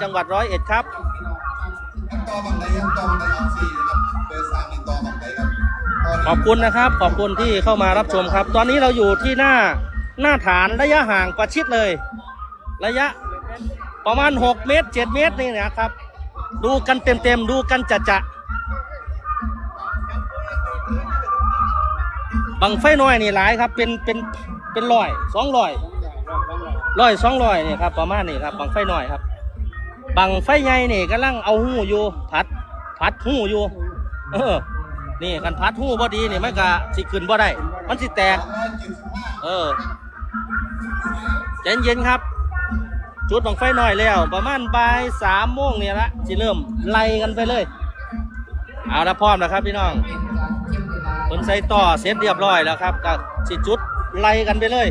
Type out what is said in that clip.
จังหวัด101ครับขอบคุณนะครับขอบคุณที่เข้ามารับชมครับตอนนี้เราอยู่ที่หน้าฐานระยะห่างประชิดเลยระยะประมาณ6 เมตร 7 เมตรนี่นะครับดูกันเต็มดูกันจะบังไฟน้อยนี่หลายครับเป็น100 200 200นี่ครับประมาณนี้ครับบังไฟน้อยครับบังไฟใหญ่นี่กำลังเอาหูอยู่พัดหูอยู่นี่กันพัดหูบ่ดีนี่มันก็สิขึ้นบ่ได้มันสิแตกใจเย็นครับจุดบังไฟน้อยแล้วประมาณบ่าย 3 โมงนี่ละสิเริ่มไล่กันไปเลยเอาละพร้อมแล้วครับพี่น้องคนใส่ต่อเสร็จเรียบร้อยแล้วครับก็สิจุดไล่กันไปเลย